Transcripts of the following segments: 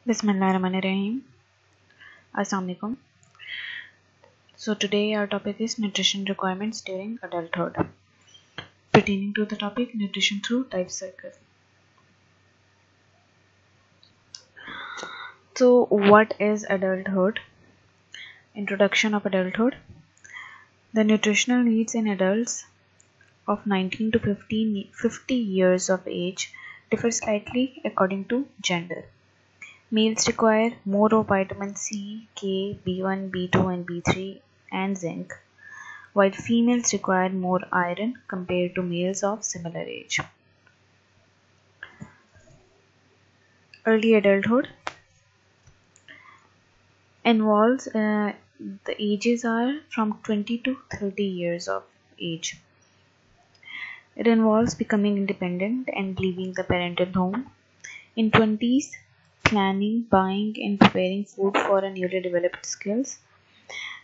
Bismillahirrahmanirrahim. Assalamualaikum. So today our topic is nutrition requirements during adulthood. Pertaining to the topic nutrition through life cycle. So what is adulthood? Introduction of adulthood. The nutritional needs in adults of 19 to 50 years of age differ slightly according to gender. Males require more of vitamin C, K, B1, B2 and B3 and zinc, while females require more iron compared to males of similar age. Early adulthood involves the ages are from 20 to 30 years of age. It involves becoming independent and leaving the parental home. In 20s, planning, buying and preparing food for a newly developed skills.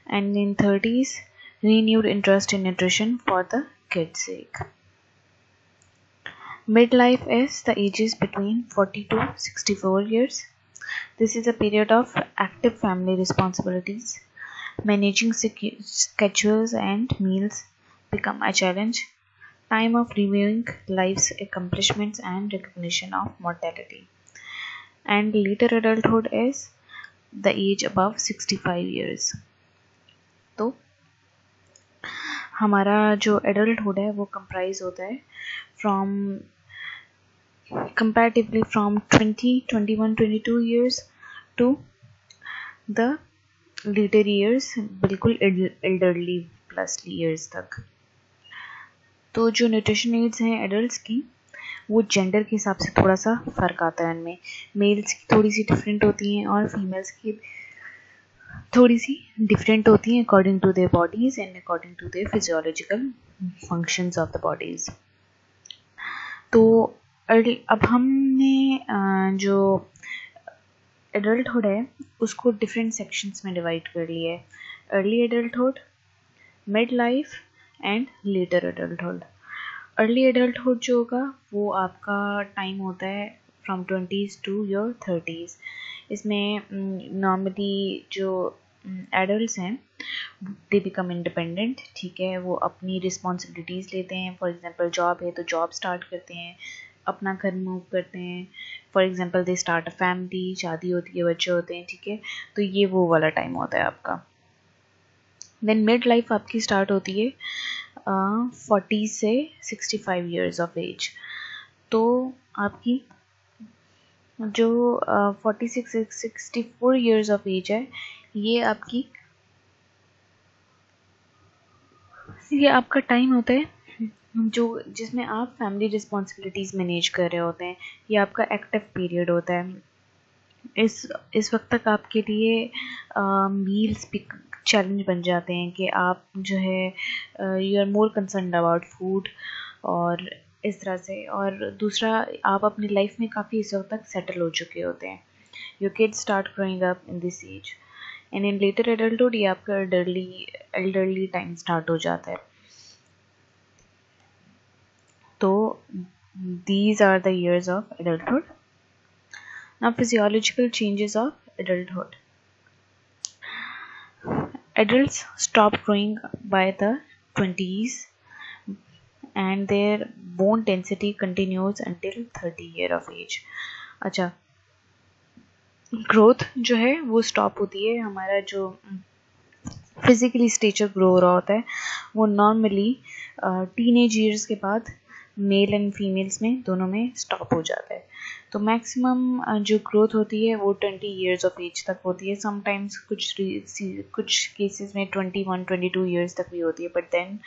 And in 30s, renewed interest in nutrition for the kids' sake. Midlife is the ages between 40 to 64 years. This is a period of active family responsibilities. Managing schedules and meals become a challenge. Time of reviewing life's accomplishments and recognition of mortality. And later adulthood is the age above 65 years. तो हमारा जो adulthood है वो comprise होता है comparatively from 20, 21, 22 years to the later years, बिल्कुल elderly plus years तक. तो जो न्यूट्रिशन नीड्स हैं एडल्ट्स की वो जेंडर के हिसाब से थोड़ा सा फ़र्क आता है उनमें. मेल्स की थोड़ी सी डिफरेंट होती हैं और फीमेल्स की थोड़ी सी डिफरेंट होती हैं according to their bodies and according to their physiological functions of the bodies. तो अब हमने जो एडल्टहुड है उसको डिफरेंट सेक्शंस में डिवाइड कर लिया है. Early adulthood, mid life and later adulthood. Early adulthood जो होगा वो आपका टाइम होता है from 20s to your 30s. इसमें नॉर्मली जो एडल्ट्स हैं दे बिकम इंडिपेंडेंट. ठीक है, वो अपनी रिस्पॉन्सिबिलिटीज़ लेते हैं. फॉर एग्जांपल जॉब है तो जॉब स्टार्ट करते हैं, अपना घर मूव करते हैं. For example they start a family, शादी होती है, बच्चे होते हैं. ठीक है, तो ये वो वाला टाइम होता है आपका. देन मिड लाइफ आपकी स्टार्ट होती है 40 से 65 years ऑफ एज. तो आपकी जो 46 से 64 years ऑफ एज है ये आपका टाइम होता है जो जिसमें आप फैमिली रिस्पॉन्सिबिलिटीज़ मैनेज कर रहे होते हैं. ये आपका एक्टिव पीरियड होता है. इस वक्त तक आपके लिए मील्स भी चैलेंज बन जाते हैं कि आप जो है you are more concerned about food और इस तरह से. और दूसरा आप अपनी लाइफ में काफ़ी इस वक्त तक सेटल हो चुके होते हैं. Your kids start growing up in this age and in later adulthood ये आपका एल्डरली टाइम स्टार्ट हो जाता है. तो these are the years of adulthood. Now physiological changes of adulthood. Adults stop growing by the 20s and their bone density continues until 30 year of age. अच्छा, growth जो है वो स्टॉप होती है. हमारा जो फिजिकली स्टेचर ग्रो हो रहा होता है वो नॉर्मली टीनेज ईयर्स के बाद मेल एंड फीमेल्स में दोनों में स्टॉप हो जाता है. तो मैक्सिमम जो ग्रोथ होती है वो 20 years ऑफ एज तक होती है. समटाइम्स कुछ केसेस में 21, 22 years तक भी होती है, but then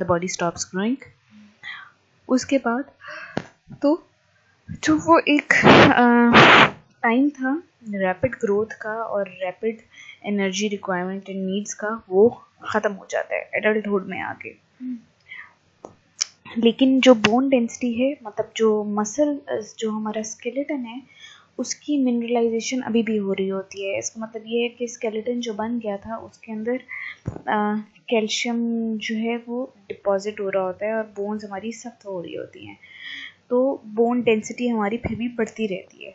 the body stops growing. उसके बाद तो जो वो एक टाइम था रैपिड ग्रोथ का और rapid energy requirement and needs का वो ख़त्म हो जाता है एडल्टहुड में आके. लेकिन जो बोन डेंसिटी है, मतलब जो मसल, जो हमारा स्केलेटन है उसकी मिनरलाइजेशन अभी भी हो रही होती है. इसका मतलब ये है कि स्केलेटन जो बन गया था उसके अंदर कैल्शियम जो है वो डिपॉजिट हो रहा होता है और बोन्स हमारी सख्त हो रही होती हैं. तो बोन डेंसिटी हमारी फिर भी बढ़ती रहती है.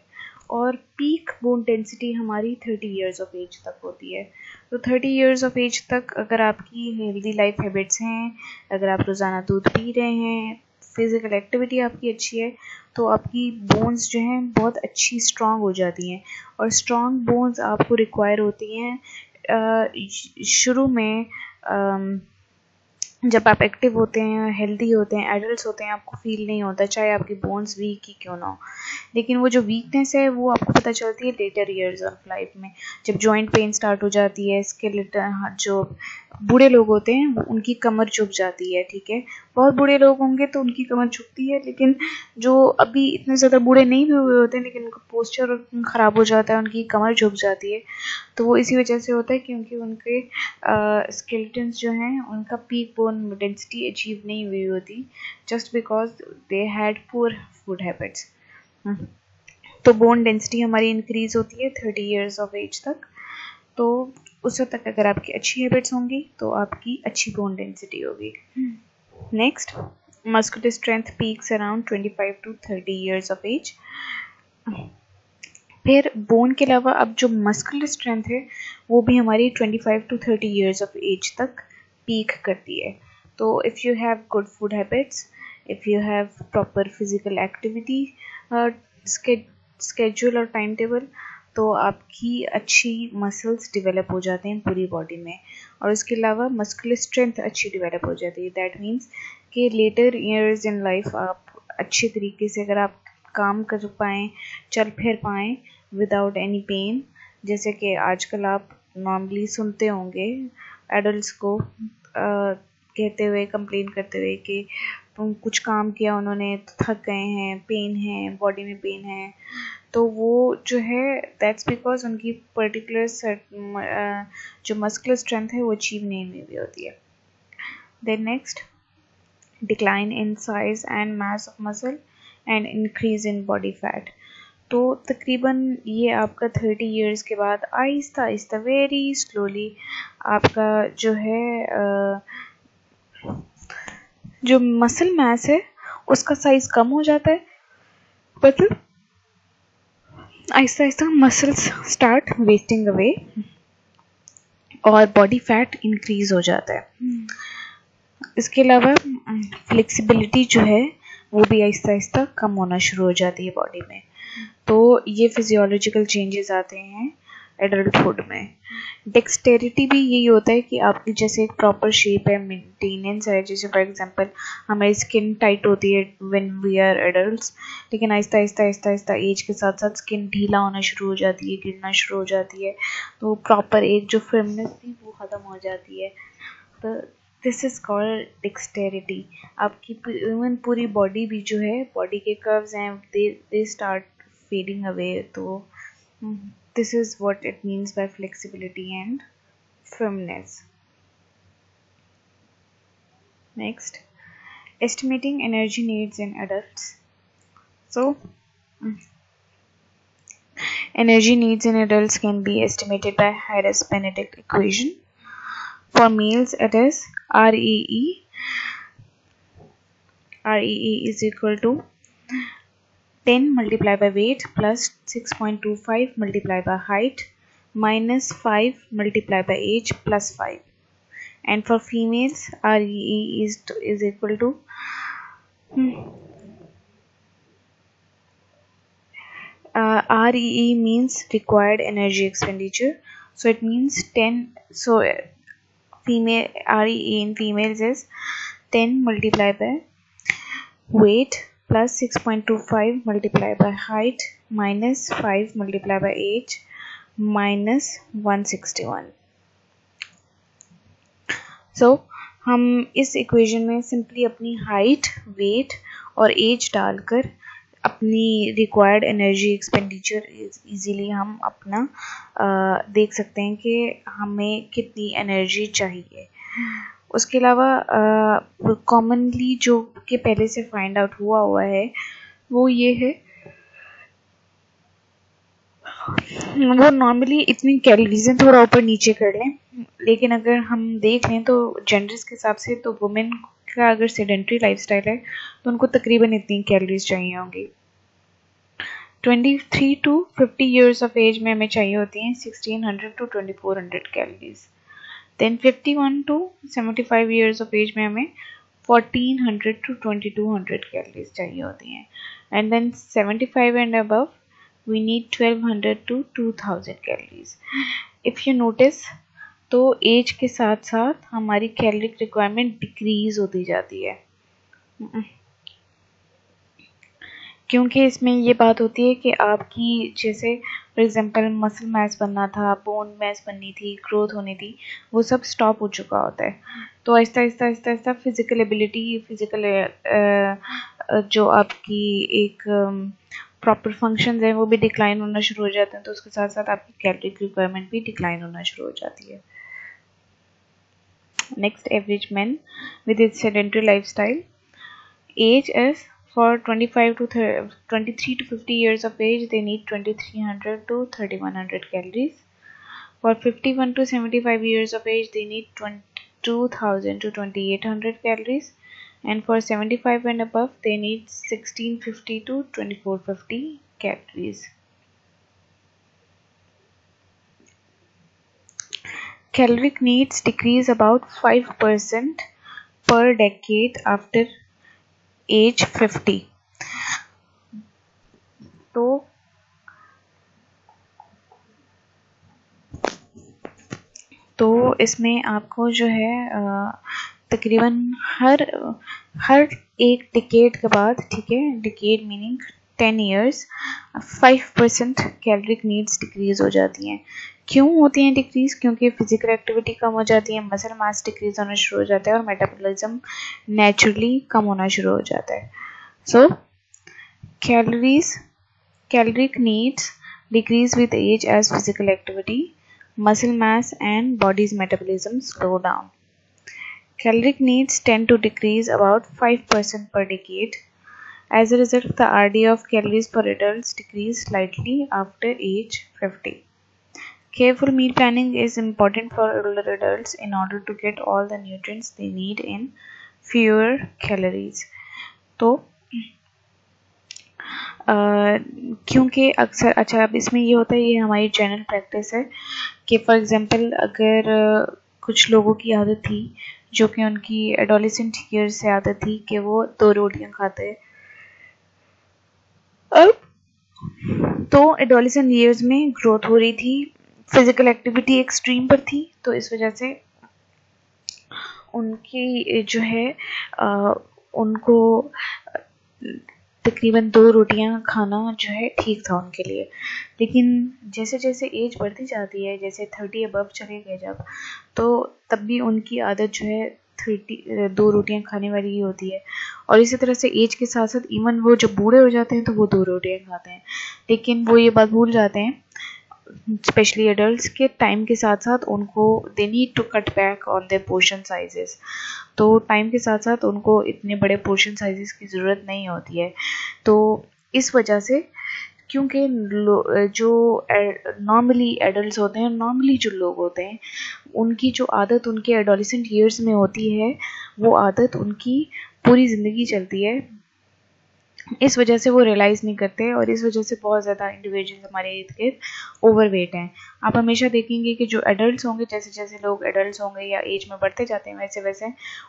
और पीक बोन डेंसिटी हमारी 30 इयर्स ऑफ एज तक होती है। तो 30 इयर्स ऑफ एज तक अगर आपकी हेल्दी लाइफ हैबिट्स हैं, अगर आप रोज़ाना दूध पी रहे हैं, फिज़िकल एक्टिविटी आपकी अच्छी है, तो आपकी बोन्स जो हैं बहुत अच्छी स्ट्रॉन्ग हो जाती हैं। और स्ट्रॉन्ग बोन्स आपको रिक्वायर होती हैं शुरू में, जब आप एक्टिव होते हैं, हेल्दी होते हैं, एडल्ट होते हैं, आपको फील नहीं होता चाहे आपकी बोन्स वीक ही क्यों ना हो। लेकिन वो जो वीकनेस है वो आपको पता चलती है लेटर ईयर्स ऑफ लाइफ में, जब जॉइंट पेन स्टार्ट हो जाती है, स्केलेटन, जो बूढ़े लोग होते हैं उनकी कमर झुक जाती है। ठीक है, बहुत बूढ़े लोग होंगे तो उनकी कमर झुकती है, लेकिन जो अभी इतने ज़्यादा बूढ़े नहीं भी हुए होते हैं लेकिन उनका पोस्चर ख़राब हो जाता है, उनकी कमर झुक जाती है। तो वो इसी वजह से होता है क्योंकि उनके स्केलेटन्स जो हैं उनका पीक बोन डेंसिटी अचीव नहीं हुई होती, just because they had poor food habits. तो बोन डेंसिटी हमारी इंक्रीज होती है 30 इयर्स ऑफ एज तक। तो उस वक्त तक अगर आपकी अच्छी हैबिट्स होंगी तो आपकी अच्छी बोन डेंसिटी होगी। Next, muscular strength peaks around 25 to 30 years of age. फिर बोन के अलावा अब जो मस्कुलर स्ट्रेंथ है वो भी हमारी 25 to 30 इयर्स ऑफ एज तक पीक करती है। तो if you have good food habits, if you have proper physical activity schedule और टाइम टेबल, तो आपकी अच्छी मसल्स डेवलप हो जाते हैं पूरी बॉडी में। और इसके अलावा मस्कुलर स्ट्रेंथ अच्छी डेवलप हो जाती है। दैट मीन्स कि लेटर ईयर्स इन लाइफ आप अच्छे तरीके से अगर आप काम कर पाएँ, चल फिर पाएँ विदाउट एनी पेन, जैसे कि आजकल आप नॉर्मली सुनते होंगे एडल्ट्स को कहते हुए, कंप्लेन करते हुए कि कुछ काम किया उन्होंने तो थक गए हैं, पेन है, बॉडी में पेन है। तो वो जो है दैट्स बिकॉज उनकी पर्टिकुलर जो मस्कुलर स्ट्रेंथ है वो अचीव नहीं हुई होती है। Then next, decline in size and mass of muscle and increase in body fat. तो तकरीबन ये आपका 30 इयर्स के बाद आहिस्ता आहिस्ता वेरी स्लोली आपका जो है जो मसल मास है उसका साइज कम हो जाता है, मतलब Aahista Aahista muscles start wasting away और बॉडी फैट इंक्रीज हो जाता है। इसके अलावा फ्लेक्सिबिलिटी जो है वो भी आहिस्ता आहिस्ता कम होना शुरू हो जाती है बॉडी में। तो ये फिजियोलॉजिकल चेंजेस आते हैं एडल्टहुड में। डेक्सटेरिटी भी यही होता है कि आपकी जैसे एक प्रॉपर शेप है, मेंटेनेंस है। जैसे फॉर एग्जांपल हमारी स्किन टाइट होती है व्हेन वी आर एडल्ट्स, लेकिन आहिस्ता आहिस्ता आहिस्ता आहिस्ता एज के साथ साथ स्किन ढीला होना शुरू हो जाती है, गिरना शुरू हो जाती है। तो प्रॉपर एक जो फर्मनेस थी वो ख़त्म हो जाती है। तो दिस इज़ कॉल्ड डेक्सटेरिटी। आपकी इवन पूरी बॉडी भी जो है, बॉडी के कर्व्स हैं, दे स्टार्ट फेडिंग अवे। तो this is what it means by flexibility and firmness. Next, estimating energy needs in adults. So energy needs in adults can be estimated by Harris-Benedict equation. For males it is REE is equal to 10 multiplied by weight plus 6.25 multiplied by height minus 5 multiplied by age plus 5. And for females, REE is equal to REE means required energy expenditure. So it means 10. So female REE in females is 10 multiplied by weight plus 6.25 multiplied by height minus 5 multiplied by age minus 161. So हम इस equation में simply अपनी height, wait और as डालकर अपनी required energy expenditure easily हम अपना देख सकते हैं कि हमें कितनी एनर्जी चाहिए। उसके अलावा कॉमनली जो कि पहले से फाइंड आउट हुआ है वो ये है, वो नॉर्मली इतनी कैलोरीज थोड़ा ऊपर नीचे कर लें, लेकिन अगर हम देख लें तो जेंडर्स के हिसाब से तो वुमेन का अगर सेडेंट्री लाइफस्टाइल है तो उनको तकरीबन इतनी कैलोरीज चाहिए होंगी, 23 to 50 years of age में हमें चाहिए होती हैं 1600 to 2400 calories. Then 51 to 75 years of age में हमें 1400 to 2200 कैलोरीज चाहिए होती हैं। And then 75 and above we need 1200 to 2000 calories. If you notice तो एज के साथ साथ हमारी कैलोरिक रिक्वायरमेंट डिक्रीज होती जाती है, क्योंकि इसमें ये बात होती है कि आपकी जैसे फॉर एग्जांपल मसल मास बनना था, बोन मास बननी थी, ग्रोथ होनी थी, वो सब स्टॉप हो चुका होता है। तो Aahista Aahista Aahista Aahista physical ability, physical जो आपकी एक प्रॉपर फंक्शंस हैं वो भी डिक्लाइन होना शुरू हो जाते हैं। तो उसके साथ साथ आपकी कैलोरिक रिक्वायरमेंट भी डिक्लाइन होना शुरू हो जाती है। Next, average man with its sedentary lifestyle, age is for 23 to 50 years of age they need 2300 to 3100 calories. For 51 to 75 years of age they need 2000 to 2800 calories, and for 75 and above they need 1650 to 2450 calories. Caloric needs decrease about 5% per decade after as 50। तो इसमें आपको जो है तकरीबन हर एक decade के बाद, ठीक है, decade meaning 10 years, 5% caloric needs decrease हो जाती हैं। क्यों होती हैं डिक्रीज? क्योंकि फिजिकल एक्टिविटी कम हो जाती है, मसल मास डिक्रीज होना शुरू हो जाता है और मेटाबॉलिज्म नेचुरली कम होना शुरू हो जाता है। So caloric needs decrease with age as physical activity, muscle mass and body's metabolism slow down. Caloric needs tend to decrease about 5% per decade. As a result, the RDA of calories for adults decrease slightly after age 50. Careful meal planning is important for older adults in order to get all the nutrients they need in fewer calories. तो क्योंकि अक्सर, अच्छा अब इसमें ये होता है, ये हमारी जनरल प्रैक्टिस है कि फॉर एग्जांपल अगर कुछ लोगों की आदत थी, जो कि उनकी एडोलेसेंट ईयर्स से आदत थी कि वो 2 रोटियां खाते हैं, अब तो एडोलेसेंट ईयर्स में ग्रोथ हो रही थी, फिजिकल एक्टिविटी एक्सट्रीम पर थी, तो इस वजह से उनकी जो है उनको तकरीबन 2 रोटियां खाना जो है ठीक था उनके लिए। लेकिन जैसे जैसे एज बढ़ती जाती है, जैसे 30 अबव चले गए जब, तो तब भी उनकी आदत जो है 2 रोटियां खाने वाली ही होती है। और इसी तरह से एज के साथ साथ इवन वो जब बूढ़े हो जाते हैं तो वो 2 रोटियां खाते हैं, लेकिन वो ये बात भूल जाते हैं, स्पेशली एडल्ट्स, के टाइम के साथ साथ उनको they need to cut back on their portion sizes. तो टाइम के साथ साथ उनको इतने बड़े पोर्शन साइजेस की ज़रूरत नहीं होती है। तो इस वजह से, क्योंकि जो नॉर्मली एडल्ट्स होते हैं, नॉर्मली जो लोग होते हैं, उनकी जो आदत उनके एडोलेसेंट ईयर्स में होती है, वो आदत उनकी पूरी ज़िंदगी चलती है। इस वजह से वो रियलाइज़ नहीं करते और इस वजह से बहुत ज़्यादा इंडिविजुअल्स हमारे इर्द गिर्द ओवरवेट हैं। आप हमेशा देखेंगे कि जो एडल्ट्स होंगे, जैसे जैसे लोग एडल्ट्स होंगे या एज में बढ़ते जाते हैं, वैसे वैसे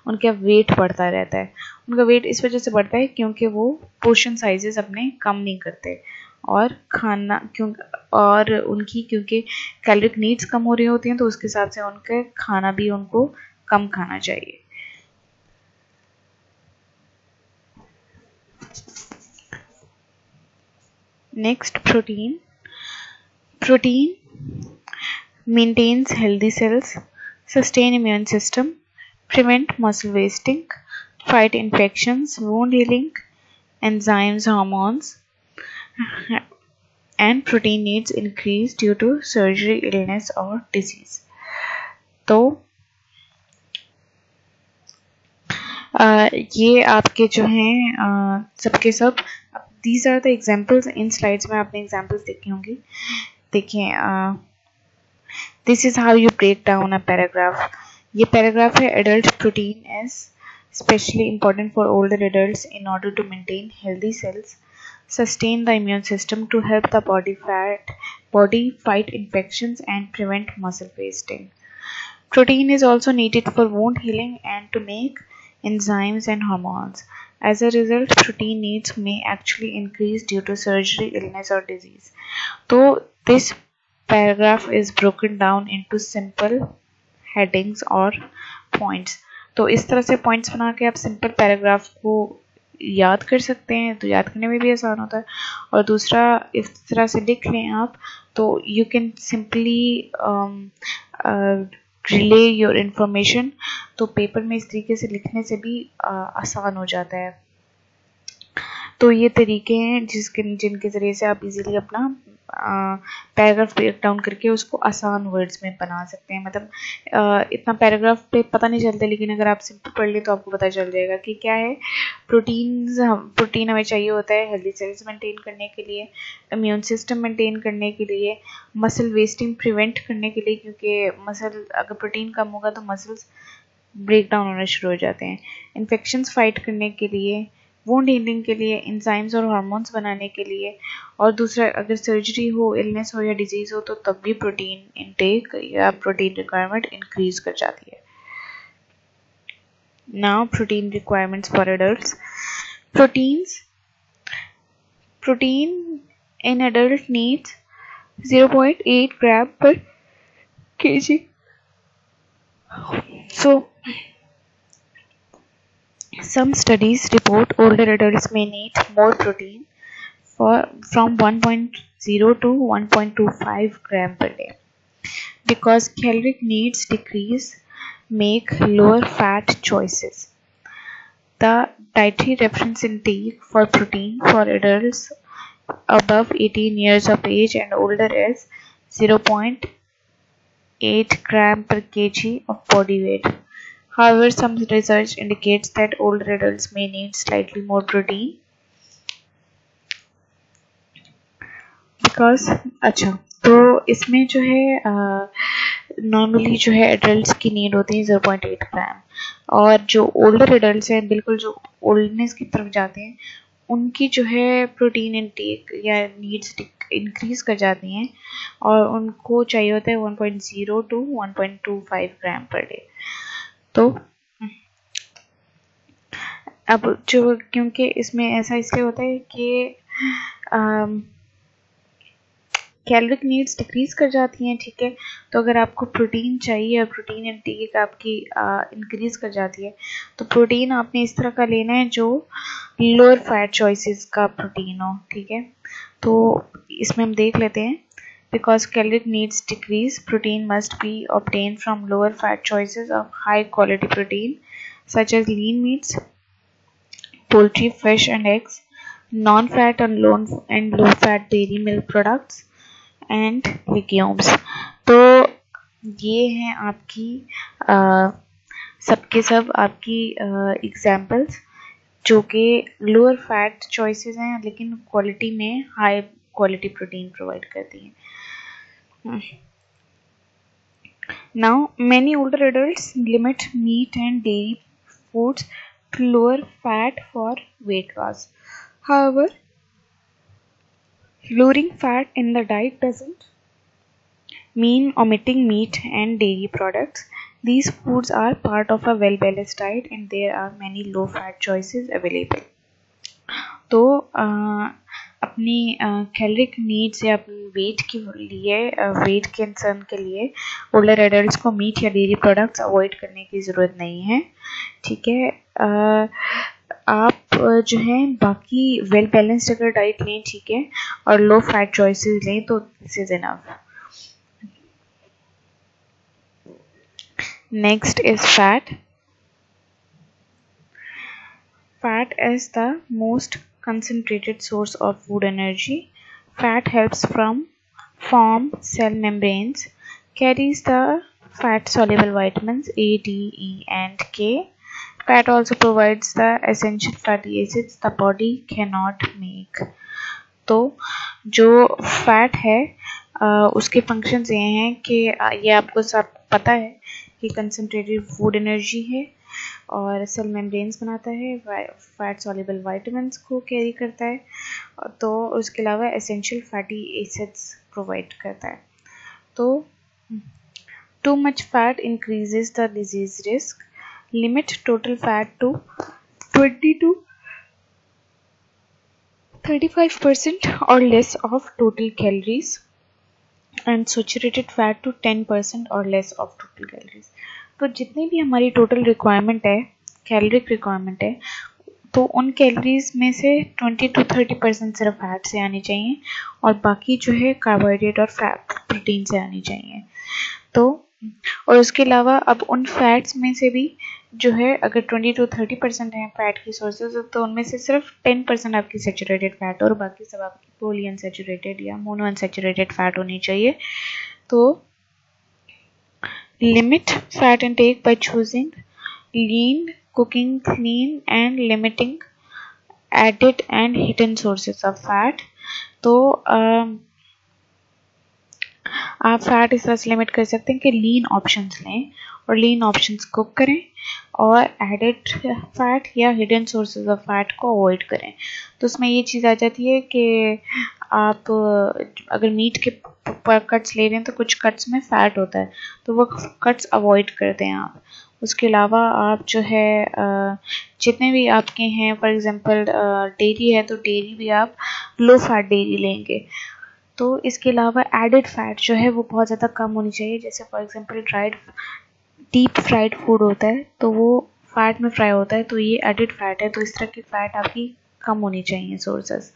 उनका वेट बढ़ता रहता है। उनका वेट इस वजह से बढ़ता है क्योंकि वो पोर्शन साइजेस अपने कम नहीं करते और खाना क्योंकि कैलोरिक नीड्स कम हो रही होती हैं, तो उसके हिसाब से उनके खाना भी उनको कम खाना चाहिए। Next, protein. Protein maintains healthy cells, sustain immune system, prevent muscle wasting, fight infections, wound healing, enzymes, hormones, and protein needs increase due to surgery, illness or disease. तो ये आपके जो हैं सबके सब, these are the examples in slides में आपने examples देखी होंगी। देखिए, this is how you break down a paragraph. ये paragraph है, adult protein is especially important for older adults in order to maintain healthy cells, sustain the immune system to help the body fight infections and prevent muscle wasting. Protein is also needed for wound healing and to make enzymes and hormones. As a result, protein needs may actually increase due to surgery, illness or disease. So this paragraph is broken down into simple headings और points. तो इस तरह से points बना के आप simple paragraph को याद कर सकते हैं, तो याद करने में भी आसान होता है. और दूसरा, इस तरह से लिख लें आप तो you can simply relay your information. तो पेपर में इस तरीके से लिखने से भी आसान हो जाता है. तो ये तरीके हैं जिनके ज़रिए से आप इजीली अपना पैराग्राफ ब्रेक डाउन करके उसको आसान वर्ड्स में बना सकते हैं. मतलब इतना पैराग्राफ पे पता नहीं चलता, लेकिन अगर आप सिंपल पढ़ ले तो आपको पता चल जाएगा कि क्या है. प्रोटीन हमें चाहिए होता है हेल्दी सेल्स मेंटेन करने के लिए, इम्यून सिस्टम मेंटेन करने के लिए, मसल वेस्टिंग प्रिवेंट करने के लिए, क्योंकि मसल अगर प्रोटीन कम होगा तो मसल्स ब्रेक डाउन होना शुरू हो जाते हैं, इन्फेक्शंस फाइट करने के लिए, वुंड हीलिंग के लिए, एंजाइम्स और हार्मोन्स बनाने के लिए, और दूसरा अगर सर्जरी हो, इलनेस हो या डिजीज़ हो तो तब भी प्रोटीन इनटेक या प्रोटीन रिक्वायरमेंट इंक्रीज कर जाती है. Now protein requirements for adults. Protein in adult needs 0.8 gram per kg. So some studies report older adults may need more protein from 1.0 to 1.25 gram per day. Because caloric needs decrease, make lower fat choices. The dietary reference intake for protein for adults above 18 years of age and older is 0.8 gram per kg of body weight. However, some research indicates that older adults may need slightly more protein because अच्छा, तो इसमें जो है normally जो है adults की need होती है 0.8 ग्राम, और जो ओल्डर एडल्ट्स हैं, बिल्कुल जो ओल्डनेस की तरफ जाते हैं, उनकी जो है प्रोटीन इनटेक या नीड्स इंक्रीज कर जाती हैं और उनको चाहिए होता है 1.0 to 1.25 ग्राम पर डे. तो अब जो, क्योंकि इसमें ऐसा इसलिए होता है कि कैलोरिक नीड्स डिक्रीज कर जाती हैं, ठीक है. तो अगर आपको प्रोटीन चाहिए और प्रोटीन इंटेक आपकी इंक्रीज कर जाती है, तो प्रोटीन आपने इस तरह का लेना है जो लोअर फैट चॉइसेस का प्रोटीन हो, ठीक है. तो इसमें हम देख लेते हैं. Because caloric needs decrease, protein must be obtained from lower fat choices of high quality protein such as lean meats, poultry, fish and eggs, non-fat and low fat dairy milk products and legumes. तो ये हैं आपकी सबके सब आपकी examples जो कि lower fat choices हैं लेकिन क्वालिटी में हाई क्वालिटी प्रोटीन प्रोवाइड करती हैं. Now, many older adults limit meat and dairy foods to lower fat for weight loss. However, lowering fat in the diet doesn't mean omitting meat and dairy products. These foods are part of a well-balanced diet and there are many low-fat choices available. तो अपनी caloric needs या अपनी wait के लिए, wait के concern के लिए older adults को मीट या डेयरी प्रोडक्ट्स अवॉइड करने की ज़रूरत नहीं है, ठीक है. आप जो है बाकी वेल बैलेंस्ड अगर डाइट लें, ठीक है, और लो फैट चॉइसेस लें तो this is enough. Next is fat. Fat is the most concentrated source of food energy. Fat helps form cell membranes, carries the fat-soluble vitamins A, D, E, and K. Fat also provides the essential fatty acids the body cannot make. तो जो fat है उसके functions ये हैं कि ये आपको सब पता है कि कंसनट्रेटेड फूड एनर्जी है और सेल मेम्ब्रेन्स बनाता है, फैट सॉल्युबल विटामिन्स को कैरी करता है, तो उसके अलावा एसेंशियल फैटी एसिड्स प्रोवाइड करता है। तो too much fat increases the disease risk, limit total fat to 20 to 35% or less of total calories and saturated fat to 10% or less of total calories। तो जितनी भी हमारी टोटल रिक्वायरमेंट है, caloric requirement है, तो उन कैलोरीज में से 20 to 30% सिर्फ फैट से आनी चाहिए और बाकी जो है कार्बोहाइड्रेट और फैट प्रोटीन से आनी चाहिए। तो और उसके अलावा अब उन फैट्स में से भी जो है अगर 20 to 30% है फैट की सोर्सेज, तो उनमें से सिर्फ 10% आपकी सैचुरेटेड फैट और बाकी सब आपकी पॉली अनसैचुरेटेड या मोनो अनसैचुरेटेड फैट होनी चाहिए। तो limit fat intake by choosing lean cooking, clean and limiting added and hidden sources of fat. तो आप फैट इस तरह से लिमिट कर सकते हैं कि लीन ऑप्शंस लें और लीन ऑप्शंस कुक करें और एडेड फैट या हिडन सोर्सेज ऑफ फैट को अवॉइड करें। तो उसमें ये चीज़ आ जाती है कि आप अगर मीट के कट्स ले रहे हैं तो कुछ कट्स में फ़ैट होता है, तो वो कट्स अवॉइड करते हैं आप। उसके अलावा आप जो है जितने भी आपके हैं, फॉर एग्जांपल डेयरी है तो डेयरी भी आप लो फैट डेयरी लेंगे। तो इसके अलावा एडेड फैट जो है वो बहुत ज़्यादा कम होनी चाहिए। जैसे for example dried deep fried food होता है तो वो फैट में फ्राई होता है, तो ये एडिड फैट है, तो इस तरह की फैट आपकी कम होनी चाहिए sources.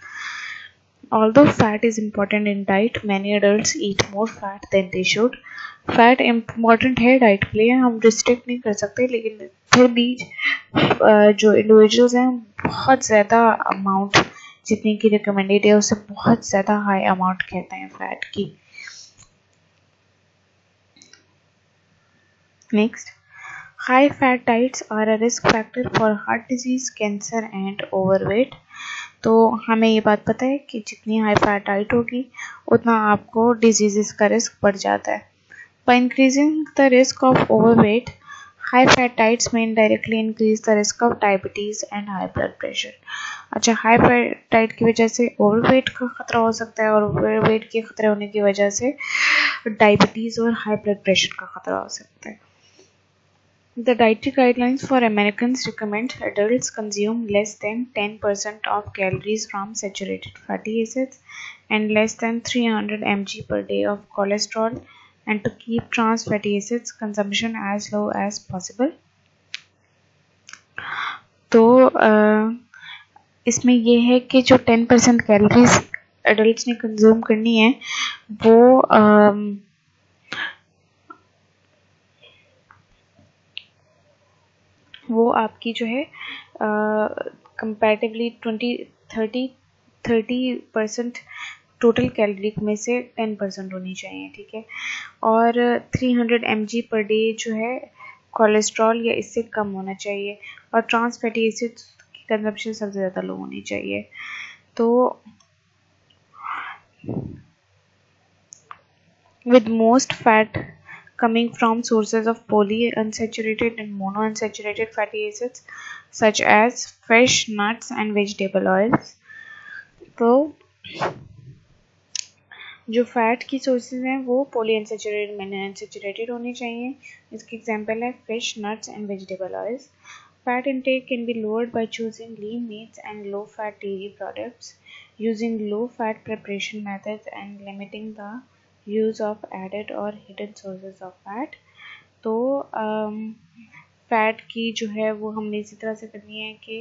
Although fat is important in diet, many adults eat more fat than they should। Fat important है डाइट के लिए, हम रिस्ट्रिक्ट नहीं कर सकते, लेकिन फिर भी जो इंडिविजुअल्स हैं बहुत ज़्यादा अमाउंट जितनी की रिकमेंडेड है उससे बहुत ज़्यादा हाई अमाउंट कहते हैं फैट की। Next, high fat diets are a risk factor for heart disease, cancer and overweight. तो हमें ये बात पता है कि जितनी हाई फैट डाइट होगी उतना आपको डिजीज़ का रिस्क बढ़ जाता है। By increasing the risk of overweight, high fat diets में indirectly increase the risk of diabetes and high blood pressure. अच्छा, हाई फैट डाइट की वजह से ओवरवेट का खतरा हो सकता है और ओवरवेट के खतरे होने की वजह से डायबिटीज़ और हाई ब्लड प्रेशर का खतरा हो सकता है। The dietary guidelines for Americans recommend adults consume less than 10% of calories from saturated fatty acids and less than 300 mg per day of cholesterol, and to keep trans fatty acids consumption as low as possible। तो इसमें ये है कि जो 10% calories adults ने consume करनी है वो आपकी जो है कंपैरेटिवली 30% टोटल कैलोरी में से 10% होनी चाहिए, ठीक है। और 300 mg पर डे जो है कोलेस्ट्रॉल या इससे कम होना चाहिए, और ट्रांस फैटी एसिड्स की कंजम्पशन सबसे ज़्यादा लो होनी चाहिए। तो with most fat coming from sources of polyunsaturated and monounsaturated fatty acids such as fish, nuts and vegetable oils। तो जो फैट की सोर्सेज हैं वो पॉलीअनसैचुरेटेड, मोनोअनसैचुरेटेड होनी चाहिए। इसकी एग्जांपल है fish, nuts and vegetable oils. Fat intake can be lowered by choosing lean meats and low-fat dairy products, using low-fat preparation methods, and limiting the use of added or hidden sources of fat। तो fat की जो है वो हमने इसी तरह से करनी है कि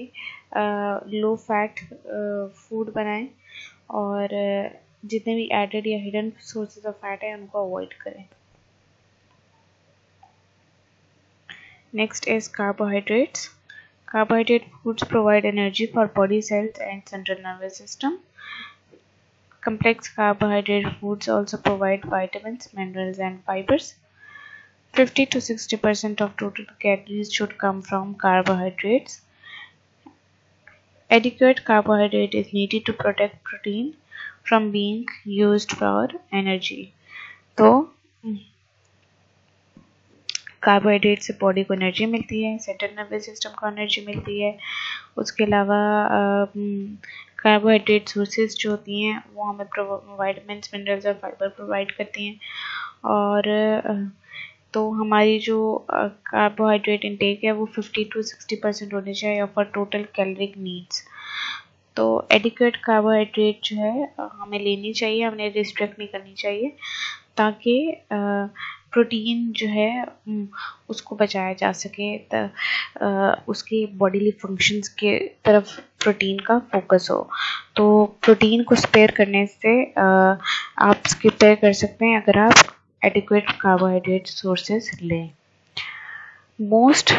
लो फैट फूड बनाएं और जितने भी एडेड या हिडन सोर्सेज ऑफ फैट है उनको अवॉइड करें। Next is carbohydrates. Carbohydrate foods provide energy for body cells and central nervous system. Complex carbohydrate foods also provide vitamins, minerals and fibers. 50 to 60% of total calories should come from carbohydrates. Adequate carbohydrate is needed to protect protein from being used for energy। तो carbohydrate से body को energy मिलती है, central nervous system को energy मिलती है। उसके अलावा कार्बोहाइड्रेट सोर्सेज जो होती हैं वो हमें विटामिन्स, मिनरल्स और फाइबर प्रोवाइड करती हैं। और तो हमारी जो कार्बोहाइड्रेट इनटेक है वो 50 to 60% होनी चाहिए फॉर टोटल कैलोरिक नीड्स। तो एडिक्वेट कार्बोहाइड्रेट जो है हमें लेनी चाहिए, हमें रिस्ट्रिक्ट नहीं करनी चाहिए, ताकि प्रोटीन जो है उसको बचाया जा सके, उसके बॉडीली फंक्शंस के तरफ प्रोटीन का फोकस हो। तो प्रोटीन को स्पेयर करने से आप स्पेयर कर सकते हैं अगर आप एडिक्वेट कार्बोहाइड्रेट सोर्सेज लें। Most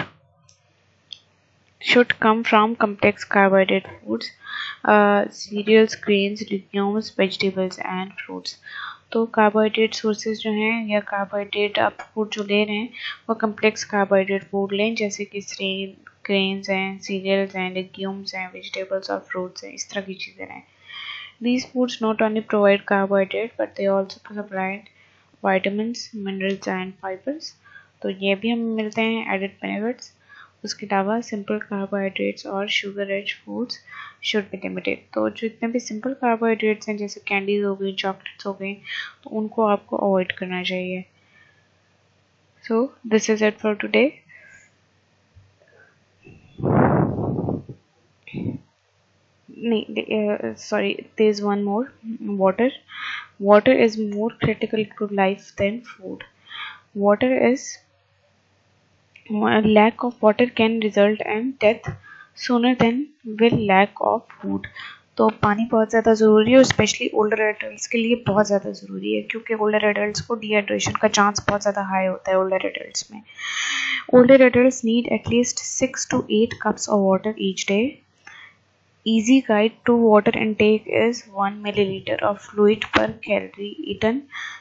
should come from complex carbohydrate foods, cereals, grains, legumes, vegetables and fruits। तो कार्बोहाइड्रेट सोर्सेज जो हैं या कार्बोहाइड्रेट आप फूड जो ले रहे हैं वो कम्प्लेक्स कार्बोहाइड्रेट फूड लें, जैसे कि ग्रेन्स हैं, सीरियल्स हैं, लेग्यूम्स हैं, वेजिटेबल्स और फ्रूट्स हैं, इस तरह की चीज़ें हैं। These foods not only provide carbohydrate but they also provide vitamins, minerals and fibers। तो ये भी हमें मिलते हैं एडेड बेनिफिट्स। उसके अलावा सिंपल कार्बोहाइड्रेट्स और sugar rich foods should be limited. तो जो इतने भी सिंपल कार्बोहाइड्रेट्स हैं जैसे कैंडीज हो गई, चॉकलेट्स हो गई, तो उनको आपको अवॉइड करना चाहिए। So this is it for today. Sorry, there's one more. Water is more critical to life than food. Lack of water can result in death sooner than will lack of food। तो पानी बहुत ज़्यादा ज़रूरी है, specially older adults के लिए बहुत ज़्यादा ज़रूरी है, क्योंकि ओल्डर एडल्ट्स को डिहाइड्रेशन का चांस बहुत ज़्यादा हाई होता है। Older adults need at least 6 to 8 cups of water each day। Easy guide to water intake is 1 milliliter of fluid per calorie eaten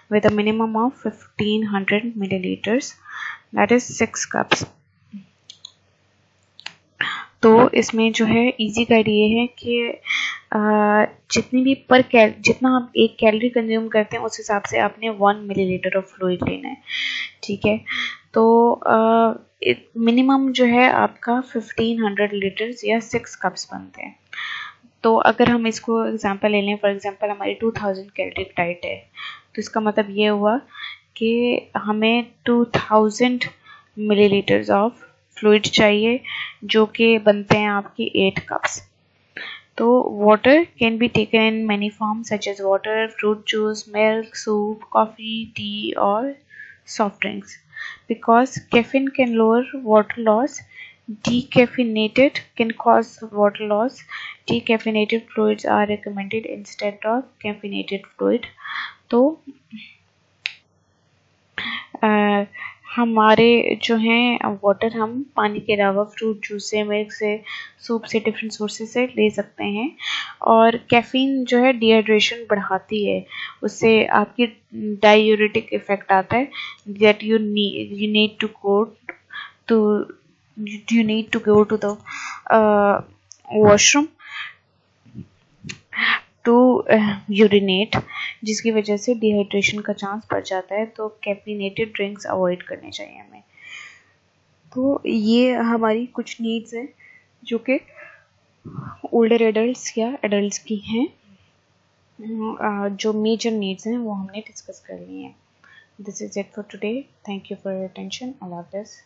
with a minimum of 1500 milliliters, that is 6 cups। तो इसमें जो है easy guide ये है कि जितनी भी जितना आप एक कैलोरी कंज्यूम करते हैं उस हिसाब से आपने 1 मिलीलीटर ऑफ फ्लूइड लेना है, ठीक है। तो मिनिमम जो है आपका 1500 लीटर्स या 6 कप्स बनते हैं। तो अगर हम इसको एग्जांपल ले लें, फॉर एग्जांपल हमारी 2000 कैलोरी डाइट है, तो इसका मतलब ये हुआ कि हमें 2000 मिलीलीटर्स ऑफ फ्लूइड चाहिए, जो कि बनते हैं आपकी 8 कप्स। तो water can be taken in many form such as water, fruit juice, milk, soup, coffee, tea और soft drinks. Because caffeine can lower water loss, decaffeinated can cause water loss। Decaffeinated fluids are recommended instead of caffeinated fluid। तो हमारे जो हैं water हम पानी के अलावा fruit juice से, मिल्क से, सूप से, डिफरेंट सोर्सेज से ले सकते हैं। और कैफीन जो है डिहाइड्रेशन बढ़ाती है, उससे आपकी डायूरेटिक इफेक्ट आता है, that you need to go to the washroom to urinate, जिसकी वजह से डिहाइड्रेशन का चांस बढ़ जाता है। तो कैफीनेटेड ड्रिंक्स अवॉइड करने चाहिए हमें। तो ये हमारी कुछ नीड्स हैं जो कि ओल्डर एडल्ट्स या एडल्ट्स की हैं। जो मेजर नीड्स हैं वो हमने डिस्कस कर ली हैं। This is it for today. Thank you for your attention. अल्लाह हाफ़िज़।